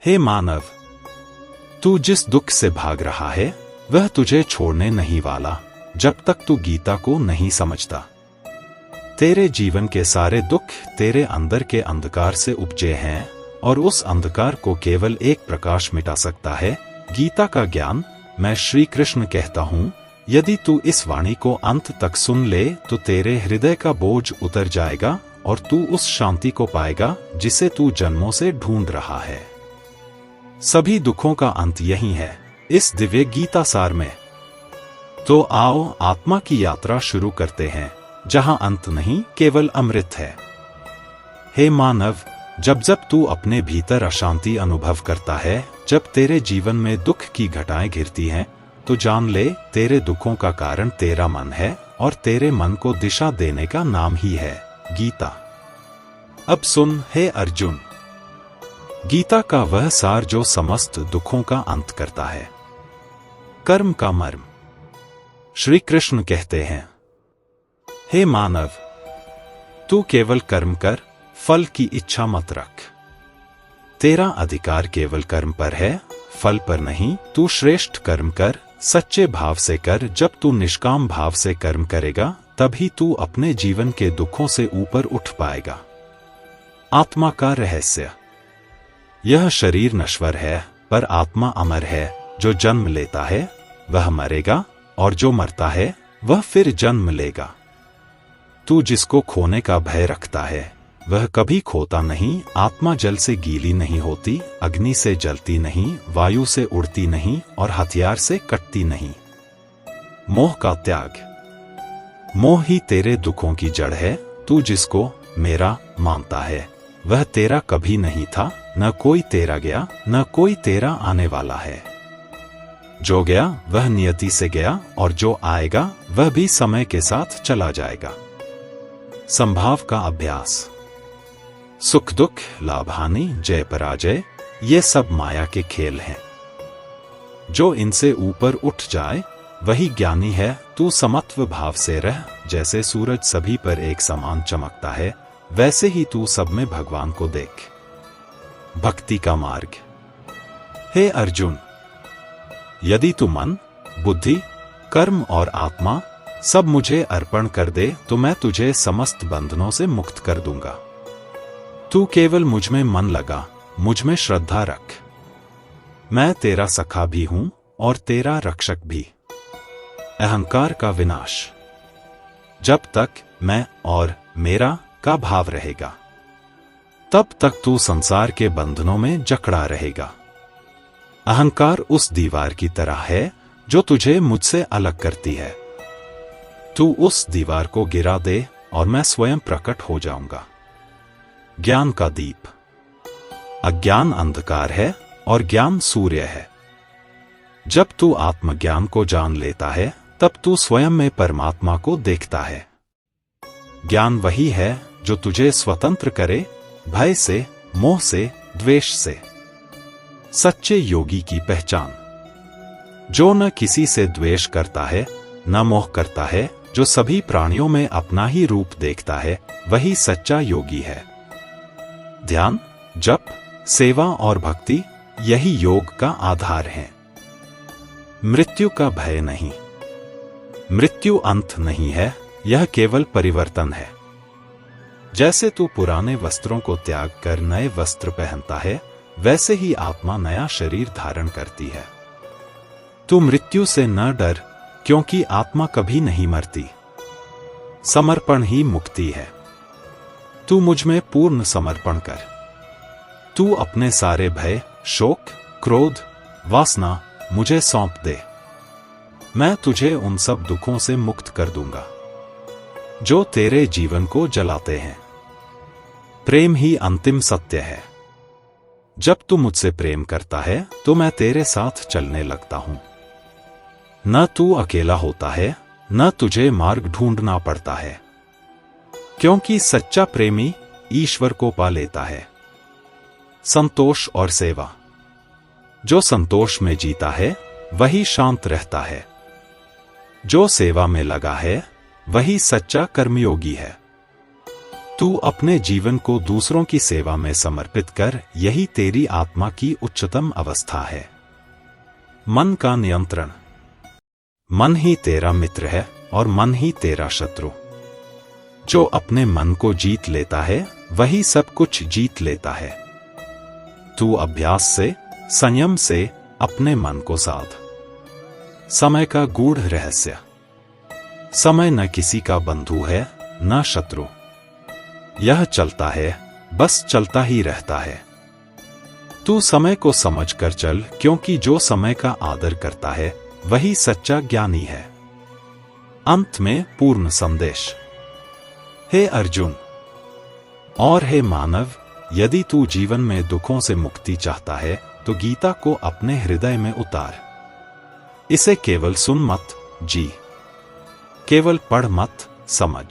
हे मानव, तू जिस दुख से भाग रहा है वह तुझे छोड़ने नहीं वाला जब तक तू गीता को नहीं समझता। तेरे जीवन के सारे दुख तेरे अंदर के अंधकार से उपजे हैं और उस अंधकार को केवल एक प्रकाश मिटा सकता है, गीता का ज्ञान। मैं श्री कृष्ण कहता हूँ, यदि तू इस वाणी को अंत तक सुन ले तो तेरे हृदय का बोझ उतर जाएगा और तू उस शांति को पाएगा जिसे तू जन्मों से ढूंढ रहा है। सभी दुखों का अंत यही है, इस दिव्य गीता सार में। तो आओ आत्मा की यात्रा शुरू करते हैं, जहां अंत नहीं केवल अमृत है। हे मानव, जब जब तू अपने भीतर अशांति अनुभव करता है, जब तेरे जीवन में दुख की घटाएं घिरती हैं, तो जान ले तेरे दुखों का कारण तेरा मन है और तेरे मन को दिशा देने का नाम ही है गीता। अब सुन हे अर्जुन, गीता का वह सार जो समस्त दुखों का अंत करता है। कर्म का मर्म। श्री कृष्ण कहते हैं, हे मानव, तू केवल कर्म कर, फल की इच्छा मत रख। तेरा अधिकार केवल कर्म पर है, फल पर नहीं। तू श्रेष्ठ कर्म कर, सच्चे भाव से कर। जब तू निष्काम भाव से कर्म करेगा तभी तू अपने जीवन के दुखों से ऊपर उठ पाएगा। आत्मा का रहस्य। यह शरीर नश्वर है पर आत्मा अमर है। जो जन्म लेता है वह मरेगा और जो मरता है वह फिर जन्म लेगा। तू जिसको खोने का भय रखता है वह कभी खोता नहीं। आत्मा जल से गीली नहीं होती, अग्नि से जलती नहीं, वायु से उड़ती नहीं और हथियार से कटती नहीं। मोह का त्याग। मोह ही तेरे दुखों की जड़ है। तू जिसको मेरा मानता है वह तेरा कभी नहीं था। न कोई तेरा गया, न कोई तेरा आने वाला है। जो गया वह नियति से गया और जो आएगा वह भी समय के साथ चला जाएगा। संभाव का अभ्यास। सुख दुख, लाभ हानि, जय पराजय, ये सब माया के खेल हैं। जो इनसे ऊपर उठ जाए वही ज्ञानी है। तू समत्व भाव से रह। जैसे सूरज सभी पर एक समान चमकता है, वैसे ही तू सब में भगवान को देख। भक्ति का मार्ग। हे अर्जुन, यदि तू मन, बुद्धि, कर्म और आत्मा सब मुझे अर्पण कर दे तो मैं तुझे समस्त बंधनों से मुक्त कर दूंगा। तू केवल मुझ में मन लगा, मुझ में श्रद्धा रख। मैं तेरा सखा भी हूं और तेरा रक्षक भी। अहंकार का विनाश। जब तक मैं और मेरा का भाव रहेगा तब तक तू संसार के बंधनों में जकड़ा रहेगा। अहंकार उस दीवार की तरह है जो तुझे मुझसे अलग करती है। तू उस दीवार को गिरा दे और मैं स्वयं प्रकट हो जाऊंगा। ज्ञान का दीप। अज्ञान अंधकार है और ज्ञान सूर्य है। जब तू आत्मज्ञान को जान लेता है तब तू स्वयं में परमात्मा को देखता है। ज्ञान वही है जो तुझे स्वतंत्र करे भय से, मोह से, द्वेष से। सच्चे योगी की पहचान। जो न किसी से द्वेष करता है न मोह करता है, जो सभी प्राणियों में अपना ही रूप देखता है, वही सच्चा योगी है। ध्यान, जप, सेवा और भक्ति यही योग का आधार है। मृत्यु का भय नहीं। मृत्यु अंत नहीं है, यह केवल परिवर्तन है। जैसे तू पुराने वस्त्रों को त्याग कर नए वस्त्र पहनता है, वैसे ही आत्मा नया शरीर धारण करती है। तू मृत्यु से न डर, क्योंकि आत्मा कभी नहीं मरती। समर्पण ही मुक्ति है। तू मुझ में पूर्ण समर्पण कर। तू अपने सारे भय, शोक, क्रोध, वासना मुझे सौंप दे। मैं तुझे उन सब दुखों से मुक्त कर दूंगा जो तेरे जीवन को जलाते हैं। प्रेम ही अंतिम सत्य है। जब तू मुझसे प्रेम करता है तो मैं तेरे साथ चलने लगता हूं। न तू अकेला होता है, न तुझे मार्ग ढूंढना पड़ता है, क्योंकि सच्चा प्रेमी ईश्वर को पा लेता है। संतोष और सेवा। जो संतोष में जीता है वही शांत रहता है। जो सेवा में लगा है वही सच्चा कर्मयोगी है। तू अपने जीवन को दूसरों की सेवा में समर्पित कर, यही तेरी आत्मा की उच्चतम अवस्था है। मन का नियंत्रण। मन ही तेरा मित्र है और मन ही तेरा शत्रु। जो अपने मन को जीत लेता है वही सब कुछ जीत लेता है। तू अभ्यास से, संयम से अपने मन को साध। समय का गूढ़ रहस्य। समय न किसी का बंधु है न शत्रु। यह चलता है, बस चलता ही रहता है। तू समय को समझ कर चल, क्योंकि जो समय का आदर करता है वही सच्चा ज्ञानी है। अंत में पूर्ण संदेश। हे अर्जुन और हे मानव, यदि तू जीवन में दुखों से मुक्ति चाहता है तो गीता को अपने हृदय में उतार। इसे केवल सुन मत, जी। केवल पढ़ मत, समझ।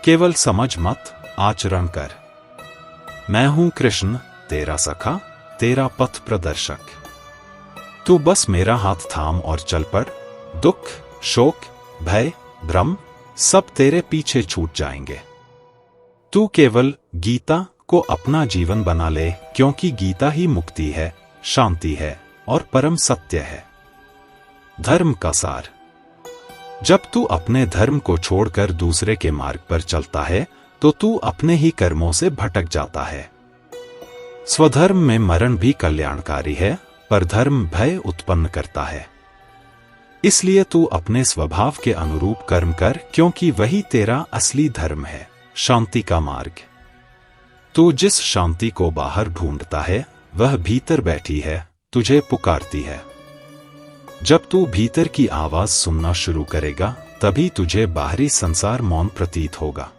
केवल समझ मत, आचरण कर। मैं हूं कृष्ण, तेरा सखा, तेरा पथ प्रदर्शक। तू बस मेरा हाथ थाम और चल पड़। दुख, शोक, भय, भ्रम सब तेरे पीछे छूट जाएंगे। तू केवल गीता को अपना जीवन बना ले, क्योंकि गीता ही मुक्ति है, शांति है और परम सत्य है। धर्म का सार। जब तू अपने धर्म को छोड़कर दूसरे के मार्ग पर चलता है तो तू अपने ही कर्मों से भटक जाता है। स्वधर्म में मरण भी कल्याणकारी है, पर धर्म भय उत्पन्न करता है। इसलिए तू अपने स्वभाव के अनुरूप कर्म कर, क्योंकि वही तेरा असली धर्म है, शांति का मार्ग। तू जिस शांति को बाहर ढूंढता है वह भीतर बैठी है, तुझे पुकारती है। जब तू भीतर की आवाज सुनना शुरू करेगा तभी तुझे बाहरी संसार मौन प्रतीत होगा।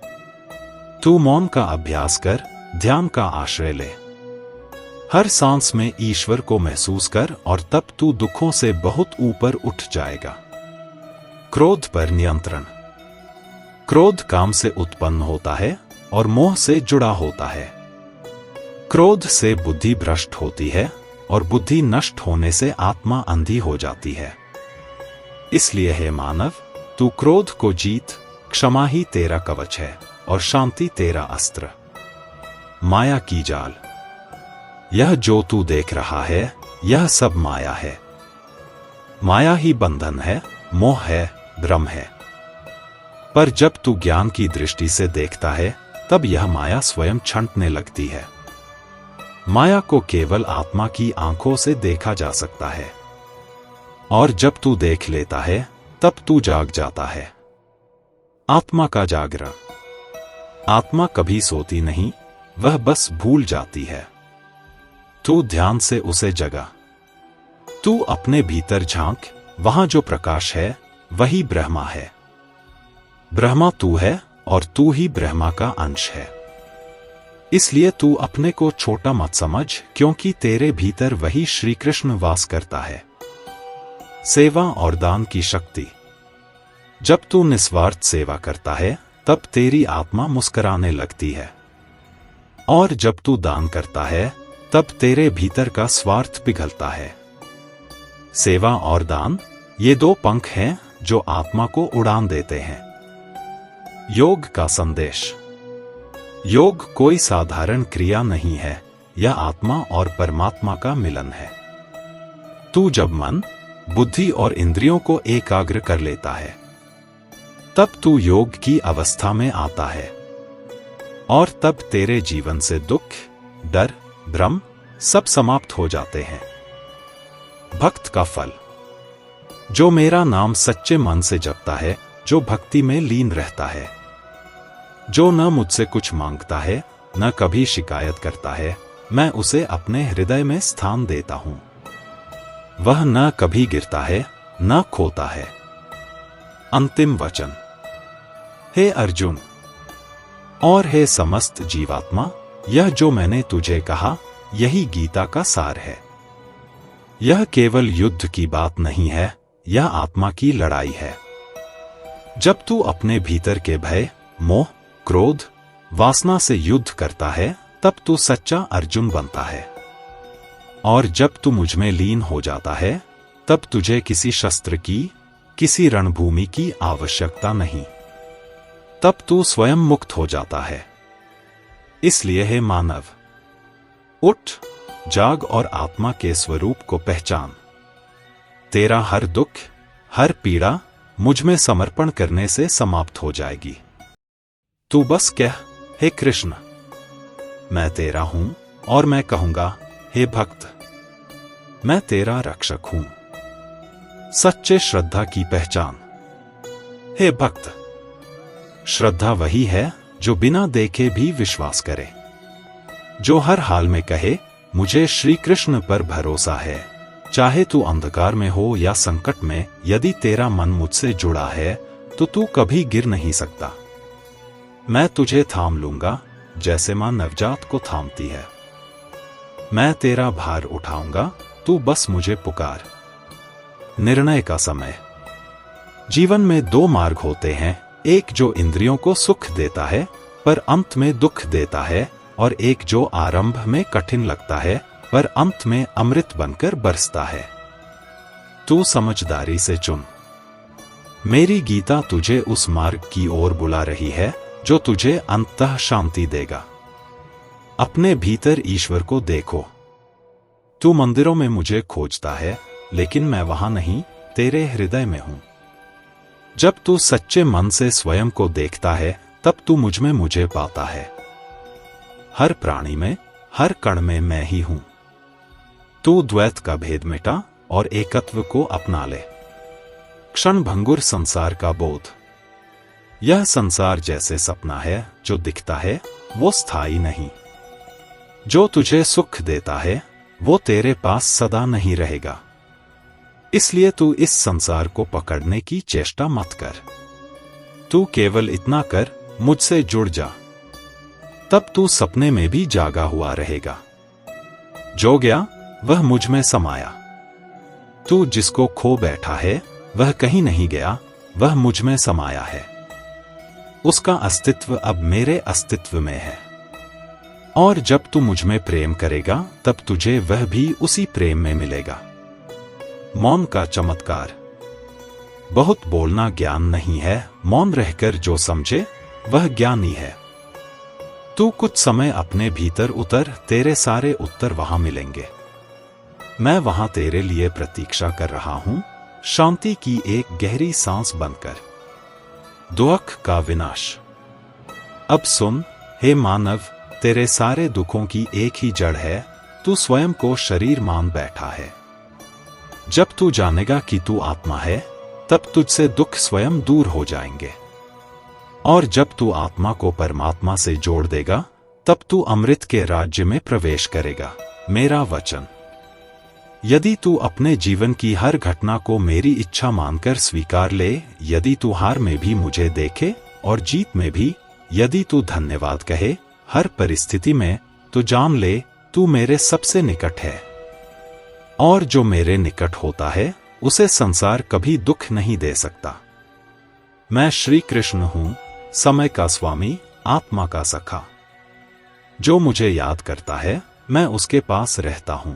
तू मौन का अभ्यास कर, ध्यान का आश्रय ले। हर सांस में ईश्वर को महसूस कर और तब तू दुखों से बहुत ऊपर उठ जाएगा। क्रोध पर नियंत्रण। क्रोध काम से उत्पन्न होता है और मोह से जुड़ा होता है। क्रोध से बुद्धि भ्रष्ट होती है और बुद्धि नष्ट होने से आत्मा अंधी हो जाती है। इसलिए हे मानव, तू क्रोध को जीत। क्षमा ही तेरा कवच है और शांति तेरा अस्त्र। माया की जाल। यह जो तू देख रहा है यह सब माया है। माया ही बंधन है, मोह है, भ्रम है। पर जब तू ज्ञान की दृष्टि से देखता है तब यह माया स्वयं छंटने लगती है। माया को केवल आत्मा की आंखों से देखा जा सकता है, और जब तू देख लेता है तब तू जाग जाता है। आत्मा का जागरण। आत्मा कभी सोती नहीं, वह बस भूल जाती है। तू ध्यान से उसे जगा। तू अपने भीतर झांक, वहां जो प्रकाश है वही ब्रह्मा है। ब्रह्मा तू है और तू ही ब्रह्मा का अंश है। इसलिए तू अपने को छोटा मत समझ, क्योंकि तेरे भीतर वही श्री कृष्ण वास करता है। सेवा और दान की शक्ति। जब तू निस्वार्थ सेवा करता है तब तेरी आत्मा मुस्कुराने लगती है, और जब तू दान करता है तब तेरे भीतर का स्वार्थ पिघलता है। सेवा और दान ये दो पंख हैं जो आत्मा को उड़ान देते हैं। योग का संदेश। योग कोई साधारण क्रिया नहीं है, यह आत्मा और परमात्मा का मिलन है। तू जब मन, बुद्धि और इंद्रियों को एकाग्र कर लेता है तब तू योग की अवस्था में आता है, और तब तेरे जीवन से दुख, डर, भ्रम सब समाप्त हो जाते हैं। भक्त का फल। जो मेरा नाम सच्चे मन से जपता है, जो भक्ति में लीन रहता है, जो न मुझसे कुछ मांगता है न कभी शिकायत करता है, मैं उसे अपने हृदय में स्थान देता हूं। वह न कभी गिरता है न खोता है। अंतिम वचन। हे अर्जुन और हे समस्त जीवात्मा, यह जो मैंने तुझे कहा यही गीता का सार है। यह केवल युद्ध की बात नहीं है, यह आत्मा की लड़ाई है। जब तू अपने भीतर के भय, मोह, क्रोध, वासना से युद्ध करता है तब तू सच्चा अर्जुन बनता है, और जब तू मुझ में लीन हो जाता है तब तुझे किसी शस्त्र की, किसी रणभूमि की आवश्यकता नहीं। तब तू स्वयं मुक्त हो जाता है। इसलिए हे मानव, उठ, जाग और आत्मा के स्वरूप को पहचान। तेरा हर दुख, हर पीड़ा मुझ में समर्पण करने से समाप्त हो जाएगी। तू बस कह, हे कृष्ण, मैं तेरा हूं, और मैं कहूंगा, हे भक्त, मैं तेरा रक्षक हूं। सच्चे श्रद्धा की पहचान। हे भक्त, श्रद्धा वही है जो बिना देखे भी विश्वास करे, जो हर हाल में कहे, मुझे श्री कृष्ण पर भरोसा है। चाहे तू अंधकार में हो या संकट में, यदि तेरा मन मुझसे जुड़ा है तो तू कभी गिर नहीं सकता। मैं तुझे थाम लूंगा जैसे मां नवजात को थामती है। मैं तेरा भार उठाऊंगा, तू बस मुझे पुकार। निर्णय का समय। जीवन में दो मार्ग होते हैं, एक जो इंद्रियों को सुख देता है पर अंत में दुख देता है, और एक जो आरंभ में कठिन लगता है पर अंत में अमृत बनकर बरसता है। तू समझदारी से चुन। मेरी गीता तुझे उस मार्ग की ओर बुला रही है जो तुझे अंततः शांति देगा। अपने भीतर ईश्वर को देखो। तू मंदिरों में मुझे खोजता है, लेकिन मैं वहां नहीं, तेरे हृदय में हूं। जब तू सच्चे मन से स्वयं को देखता है, तब तू मुझ में मुझे पाता है। हर प्राणी में, हर कण में मैं ही हूं। तू द्वैत का भेद मिटा और एकत्व को अपना ले। क्षण भंगुर संसार का बोध। यह संसार जैसे सपना है जो दिखता है, वो स्थायी नहीं। जो तुझे सुख देता है वो तेरे पास सदा नहीं रहेगा। इसलिए तू इस संसार को पकड़ने की चेष्टा मत कर। तू केवल इतना कर, मुझसे जुड़ जा। तब तू सपने में भी जागा हुआ रहेगा। जो गया वह मुझ में समाया। तू जिसको खो बैठा है वह कहीं नहीं गया, वह मुझ में समाया है। उसका अस्तित्व अब मेरे अस्तित्व में है। और जब तू मुझ में प्रेम करेगा तब तुझे वह भी उसी प्रेम में मिलेगा। मौन का चमत्कार। बहुत बोलना ज्ञान नहीं है, मौन रहकर जो समझे वह ज्ञानी है। तू कुछ समय अपने भीतर उतर, तेरे सारे उत्तर वहां मिलेंगे। मैं वहां तेरे लिए प्रतीक्षा कर रहा हूं, शांति की एक गहरी सांस बनकर। दुख का विनाश। अब सुन, हे मानव, तेरे सारे दुखों की एक ही जड़ है, तू स्वयं को शरीर मान बैठा है। जब तू जानेगा कि तू आत्मा है, तब तुझसे दुख स्वयं दूर हो जाएंगे। और जब तू आत्मा को परमात्मा से जोड़ देगा, तब तू अमृत के राज्य में प्रवेश करेगा। मेरा वचन। यदि तू अपने जीवन की हर घटना को मेरी इच्छा मानकर स्वीकार ले, यदि तू हार में भी मुझे देखे और जीत में भी यदि तू धन्यवाद कहे, हर परिस्थिति में, तो जान ले तू मेरे सबसे निकट है। और जो मेरे निकट होता है उसे संसार कभी दुख नहीं दे सकता। मैं श्री कृष्ण हूं, समय का स्वामी, आत्मा का सखा। जो मुझे याद करता है मैं उसके पास रहता हूं।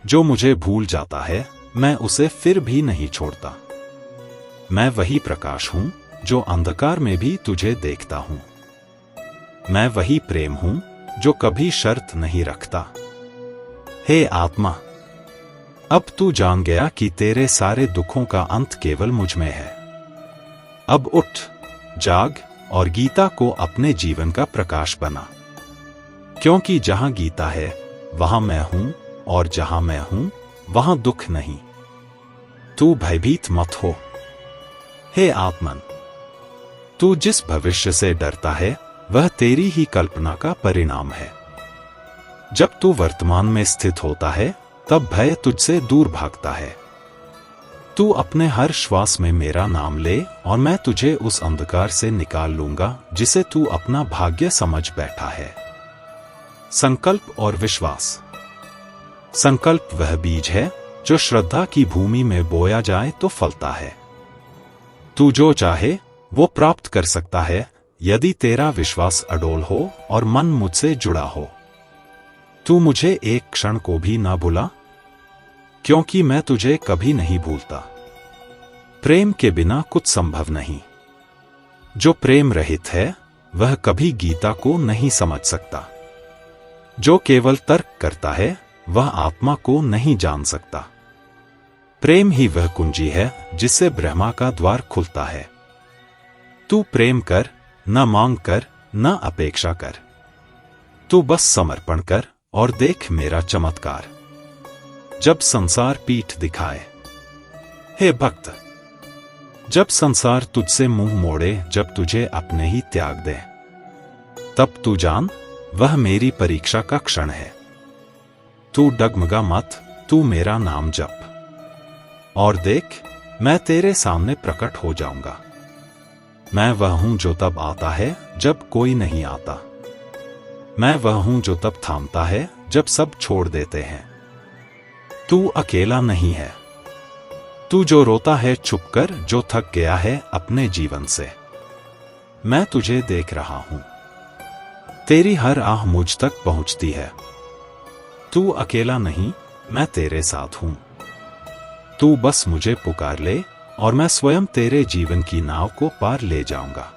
जो मुझे भूल जाता है मैं उसे फिर भी नहीं छोड़ता। मैं वही प्रकाश हूं जो अंधकार में भी तुझे देखता हूं। मैं वही प्रेम हूं जो कभी शर्त नहीं रखता। हे आत्मा, अब तू जान गया कि तेरे सारे दुखों का अंत केवल मुझ में है। अब उठ, जाग और गीता को अपने जीवन का प्रकाश बना। क्योंकि जहां गीता है वहां मैं हूं, और जहां मैं हूं वहां दुख नहीं। तू भयभीत मत हो। हे आत्मन, तू जिस भविष्य से डरता है वह तेरी ही कल्पना का परिणाम है। जब तू वर्तमान में स्थित होता है तब भय तुझसे दूर भागता है। तू अपने हर श्वास में मेरा नाम ले और मैं तुझे उस अंधकार से निकाल लूंगा जिसे तू अपना भाग्य समझ बैठा है। संकल्प और विश्वास। संकल्प वह बीज है जो श्रद्धा की भूमि में बोया जाए तो फलता है। तू जो चाहे वो प्राप्त कर सकता है यदि तेरा विश्वास अडोल हो और मन मुझसे जुड़ा हो। तू मुझे एक क्षण को भी ना भूला, क्योंकि मैं तुझे कभी नहीं भूलता। प्रेम के बिना कुछ संभव नहीं। जो प्रेम रहित है वह कभी गीता को नहीं समझ सकता। जो केवल तर्क करता है वह आत्मा को नहीं जान सकता। प्रेम ही वह कुंजी है जिससे ब्रह्मा का द्वार खुलता है। तू प्रेम कर, न मांग कर, न अपेक्षा कर। तू बस समर्पण कर और देख मेरा चमत्कार। जब संसार पीठ दिखाए, हे भक्त, जब संसार तुझसे मुंह मोड़े, जब तुझे अपने ही त्याग दे, तब तू जान वह मेरी परीक्षा का क्षण है। तू डगमगा मत, तू मेरा नाम जप, और देख मैं तेरे सामने प्रकट हो जाऊंगा। मैं वह हूं जो तब आता है जब कोई नहीं आता। मैं वह हूं जो तब थामता है जब सब छोड़ देते हैं। तू अकेला नहीं है। तू जो रोता है छुपकर, जो थक गया है अपने जीवन से, मैं तुझे देख रहा हूं। तेरी हर आह मुझ तक पहुंचती है। तू अकेला नहीं, मैं तेरे साथ हूं। तू बस मुझे पुकार ले और मैं स्वयं तेरे जीवन की नाव को पार ले जाऊंगा।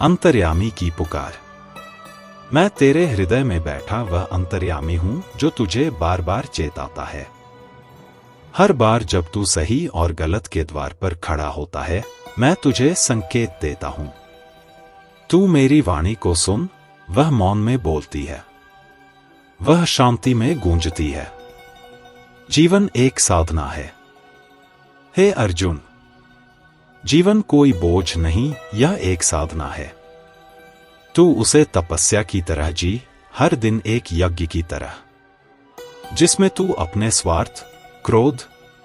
अंतर्यामी की पुकार। मैं तेरे हृदय में बैठा वह अंतर्यामी हूं जो तुझे बार बार चेताता है। हर बार जब तू सही और गलत के द्वार पर खड़ा होता है, मैं तुझे संकेत देता हूं। तू मेरी वाणी को सुन, वह मौन में बोलती है, वह शांति में गूंजती है। जीवन एक साधना है। हे अर्जुन, जीवन कोई बोझ नहीं, यह एक साधना है। तू उसे तपस्या की तरह जी, हर दिन एक यज्ञ की तरह, जिसमें तू अपने स्वार्थ, क्रोध,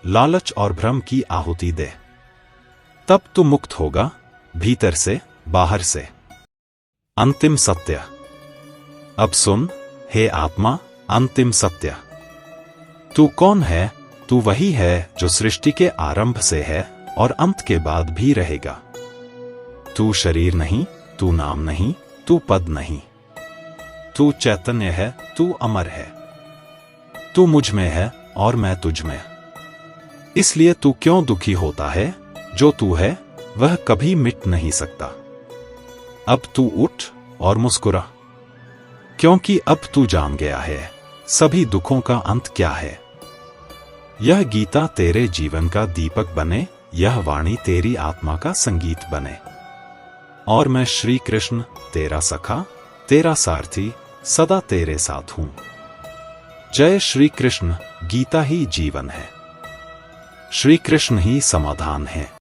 लालच और भ्रम की आहुति दे। तब तू मुक्त होगा, भीतर से, बाहर से। अंतिम सत्य। अब सुन, हे आत्मा, अंतिम सत्य। तू कौन है? तू वही है जो सृष्टि के आरंभ से है और अंत के बाद भी रहेगा। तू शरीर नहीं, तू नाम नहीं, तू पद नहीं। तू चैतन्य है, तू अमर है। तू मुझ में है और मैं तुझ में। इसलिए तू क्यों दुखी होता है? जो तू है वह कभी मिट नहीं सकता। अब तू उठ और मुस्कुरा, क्योंकि अब तू जान गया है सभी दुखों का अंत क्या है। यह गीता तेरे जीवन का दीपक बने, यह वाणी तेरी आत्मा का संगीत बने। और मैं श्री कृष्ण, तेरा सखा, तेरा सारथी, सदा तेरे साथ हूं। जय श्री कृष्ण। गीता ही जीवन है, श्री कृष्ण ही समाधान है।